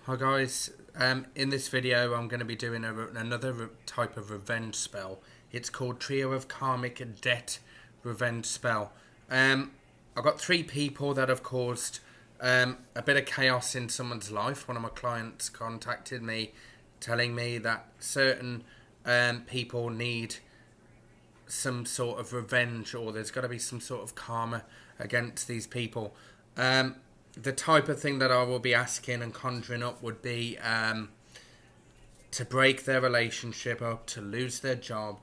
Hi guys, in this video I'm going to be doing another type of revenge spell. It's called Trio of Karmic Debt Revenge Spell. I've got 3 people that have caused a bit of chaos in someone's life. One of my clients contacted me telling me that certain people need some sort of revenge, or there's got to be some sort of karma against these people. The type of thing that I will be asking and conjuring up would be to break their relationship up, to lose their job,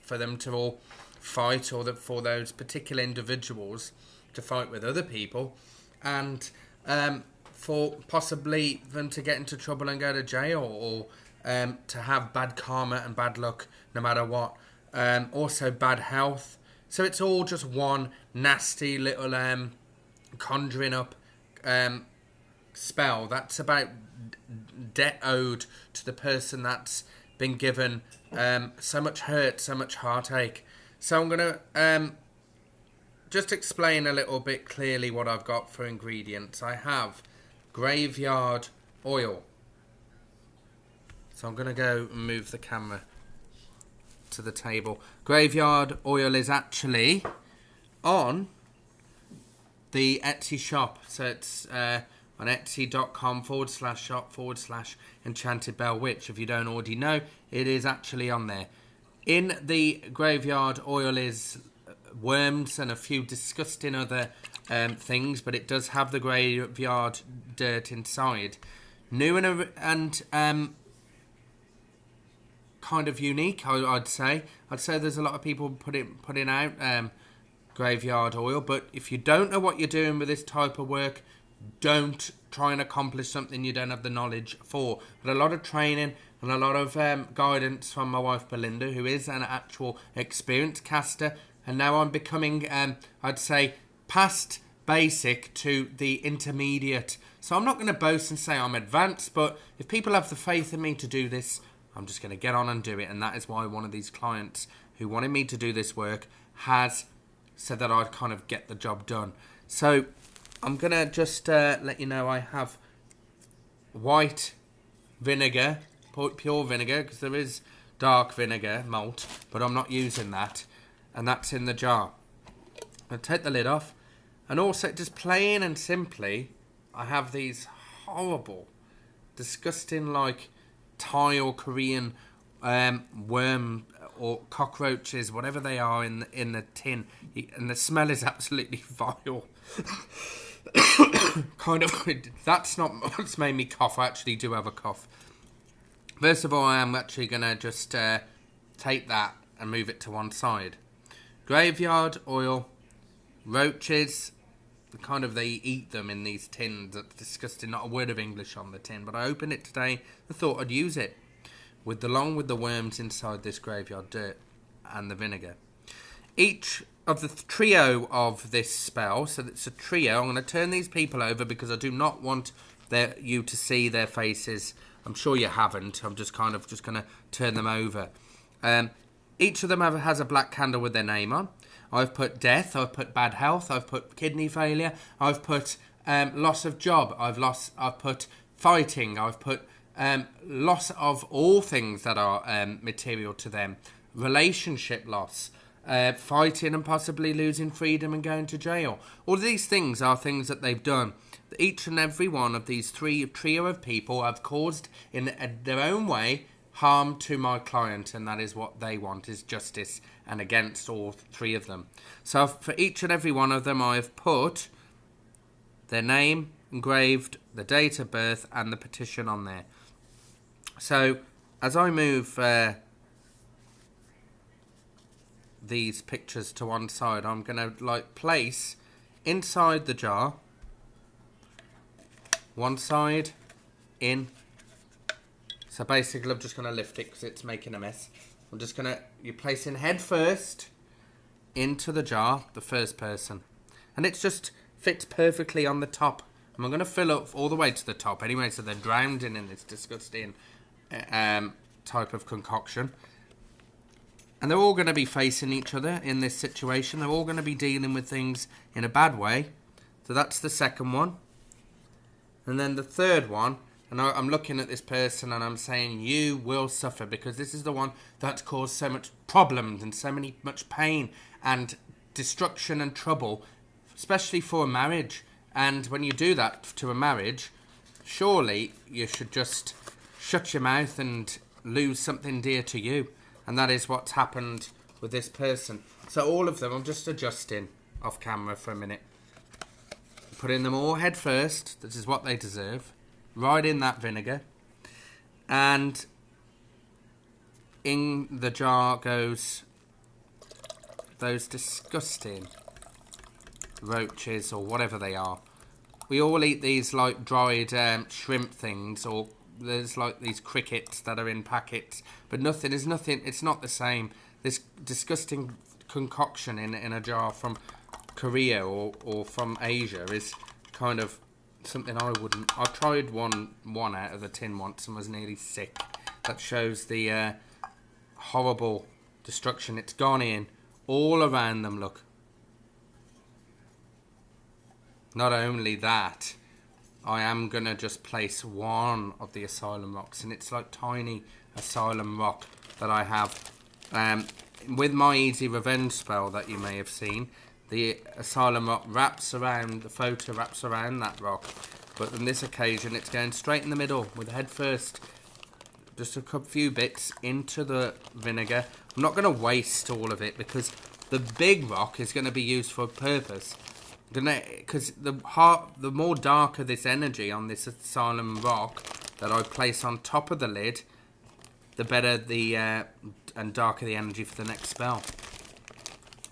for them to all fight, or for those particular individuals to fight with other people, and for possibly them to get into trouble and go to jail, or to have bad karma and bad luck no matter what. Also bad health. So it's all just one nasty little conjuring up spell that's about debt owed to the person that's been given so much hurt, so much heartache. So I'm going to just explain a little bit clearly what I've got for ingredients. I have graveyard oil. So I'm going to go and move the camera to the table. Graveyard oil is actually on the Etsy shop, so it's on etsy.com/shop/enchanted bell witch. If you don't already know, it is actually on there. In the graveyard oil is worms and a few disgusting other things, but it does have the graveyard dirt inside. New and kind of unique, I'd say. I'd say there's a lot of people putting out graveyard oil, but if you don't know what you're doing with this type of work, don't try and accomplish something you don't have the knowledge for. But a lot of training and a lot of guidance from my wife Belinda, who is an actual experienced caster, and now I'm becoming I'd say past basic to the intermediate. So I'm not going to boast and say I'm advanced, but if people have the faith in me to do this, I'm just going to get on and do it. And that is why one of these clients who wanted me to do this work has said that I'd kind of get the job done. So I'm going to just let you know I have white vinegar, pure vinegar, because there is dark vinegar malt, but I'm not using that. And that's in the jar. I'll take the lid off. And also, just plain and simply, I have these horrible, disgusting, like Thai or Korean worm or cockroaches, whatever they are, in the tin, and the smell is absolutely vile. Kind of, that's not what's made me cough. I actually do have a cough. First of all, I am actually going to just take that and move it to one side. Graveyard oil, roaches, kind of, they eat them in these tins. That's disgusting. Not a word of English on the tin, but I opened it today and thought I'd use it along with the worms inside this graveyard dirt and the vinegar. Each of the trio of this spell, so it's a trio. I'm going to turn these people over because I do not want you to see their faces. I'm sure you haven't. I'm just going to turn them over. Each of them has a black candle with their name on. I've put death, I've put bad health, I've put kidney failure, I've put loss of job, I've put fighting, I've put loss of all things that are material to them, relationship loss, fighting and possibly losing freedom and going to jail. All of these things are things that they've done. Each and every one of these trio of people have caused, in their own way, harm to my client, and that is what they want, is justice, and against all 3 of them. So for each and every one of them, I have put their name engraved, the date of birth, and the petition on there. So as I move these pictures to one side, I'm going to place inside the jar, one side in. So basically, I'm just going to lift it because it's making a mess. I'm just going to, you're placing head first into the jar, the first person. And it just fits perfectly on the top. And I'm going to fill up all the way to the top anyway, so they're drowned in this disgusting type of concoction. And they're all going to be facing each other in this situation. They're all going to be dealing with things in a bad way. So that's the second one. And then the third one And I'm looking at this person and I'm saying, you will suffer, because this is the one that's caused so much problems and so much pain and destruction and trouble, especially for a marriage. And when you do that to a marriage, surely you should just shut your mouth and lose something dear to you. And that is what's happened with this person. So all of them, I'm just adjusting off camera for a minute. Putting them all head first. This is what they deserve. Right in that vinegar. And in the jar goes those disgusting roaches or whatever they are. We all eat these like dried shrimp things, or there's like these crickets that are in packets, but it's not the same. This disgusting concoction in a jar from Korea or from Asia is kind of something I wouldn't. I tried one out of the tin once and was nearly sick. That shows the horrible destruction it's gone in all around them. Look. Not only that, I am going to just place one of the asylum rocks, and it's like tiny asylum rock that I have. With my easy revenge spell that you may have seen, the asylum rock wraps around, the photo wraps around that rock. But on this occasion, it's going straight in the middle with the head first. Just a few bits into the vinegar. I'm not going to waste all of it because the big rock is going to be used for a purpose. Because the more darker this energy on this asylum rock that I place on top of the lid, the better and darker the energy for the next spell.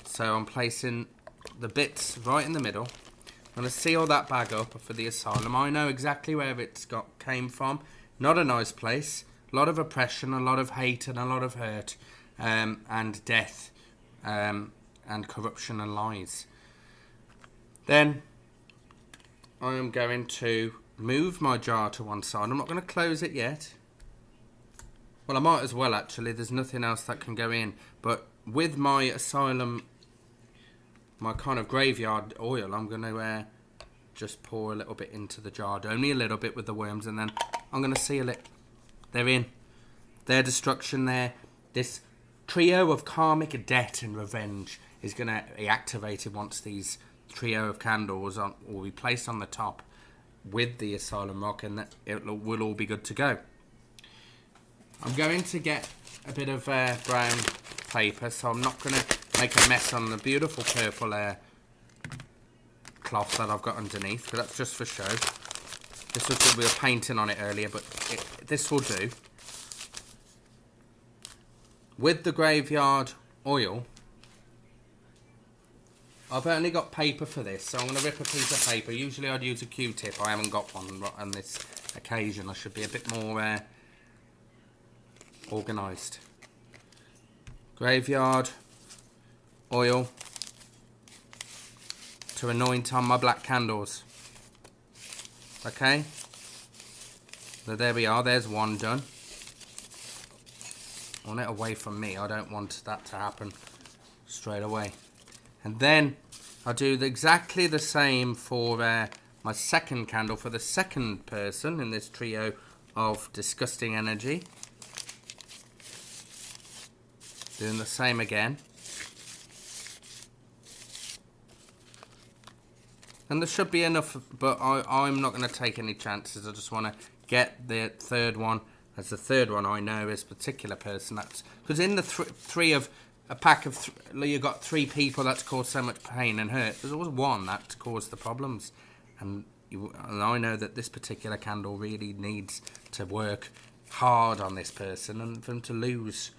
So I'm placing the bits right in the middle. I'm going to seal that bag up for the asylum. I know exactly where it's came from. Not a nice place. A lot of oppression, a lot of hate, and a lot of hurt, and death, and corruption and lies. Then I am going to move my jar to one side. I'm not going to close it yet. Well, I might as well actually. There's nothing else that can go in. But with my asylum, my kind of graveyard oil, I'm going to just pour a little bit into the jar. Only a little bit with the worms, and then I'm going to seal it. They're in. Their destruction there. This trio of karmic debt and revenge is going to be activated once these trio of candles will be placed on the top with the asylum rock, and that it will all be good to go. I'm going to get a bit of brown paper, so I'm not going to make a mess on the beautiful purple cloth that I've got underneath, because that's just for show. We were painting on it earlier, but this will do. With the graveyard oil, I've only got paper for this, so I'm going to rip a piece of paper. Usually I'd use a Q-tip. I haven't got one on this occasion. I should be a bit more organised. Graveyard oil to anoint on my black candles. Okay? So there we are. There's one done. I want it away from me. I don't want that to happen straight away. And then I'll do exactly the same for my second candle for the second person in this trio of disgusting energy. Doing the same again. And there should be enough, but I'm not going to take any chances. I just want to get the third one as the third one I know is a particular person. That's because in the three of a pack of you've got three people that's caused so much pain and hurt. There's always one that caused the problems, and I know that this particular candle really needs to work hard on this person, and for them to lose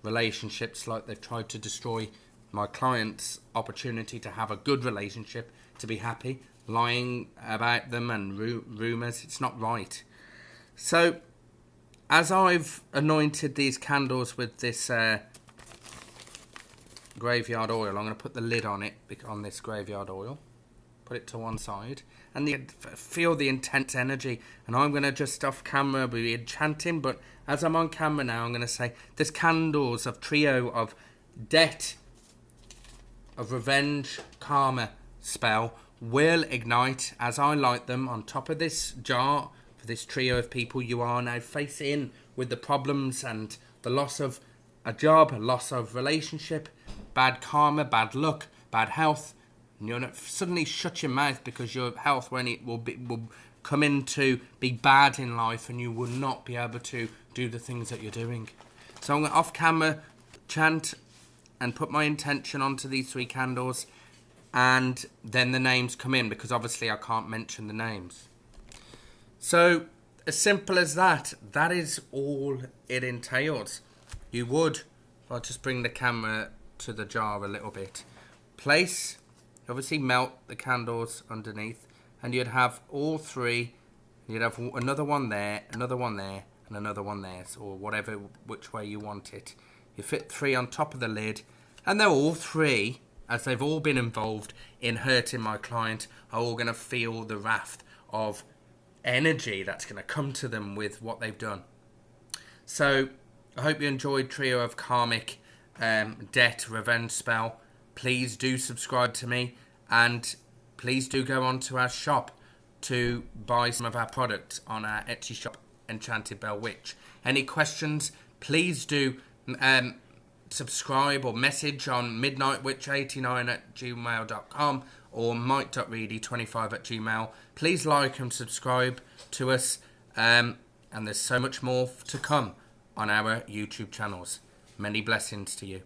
relationships like they've tried to destroy my client's opportunity to have a good relationship, to be happy, lying about them and rumours. It's not right. So, as I've anointed these candles with this graveyard oil, I'm going to put the lid on it, on this graveyard oil. Put it to one side. And feel the intense energy. And I'm going to just off camera be chanting, but as I'm on camera now, I'm going to say, this candles of trio of debt, of revenge, karma spell will ignite as I light them on top of this jar for this trio of people you are now facing with the problems and the loss of a job, a loss of relationship, bad karma, bad luck, bad health. And you'll suddenly shut your mouth because your health will come in to be bad in life, and you will not be able to do the things that you're doing. So I'm going to off camera chant and put my intention onto these 3 candles, and then the names come in, because obviously I can't mention the names. So as simple as that. That is all it entails. You would, I'll just bring the camera to the jar a little bit, obviously melt the candles underneath, and you'd have all 3. You'd have another one there, another one there, and another one there, or whatever, which way you want it. You fit 3 on top of the lid, and they're all 3, as they've all been involved in hurting my client, are all going to feel the wrath of energy that's going to come to them with what they've done. So I hope you enjoyed Trio of Karmic Debt Revenge Spell. Please do subscribe to me, and please do go on to our shop to buy some of our products on our Etsy shop, Enchanted Bell Witch. Any questions, please do subscribe or message on midnightwitch89@gmail.com or mike.reedy25@gmail. Please like and subscribe to us, and there's so much more to come on our YouTube channels. Many blessings to you.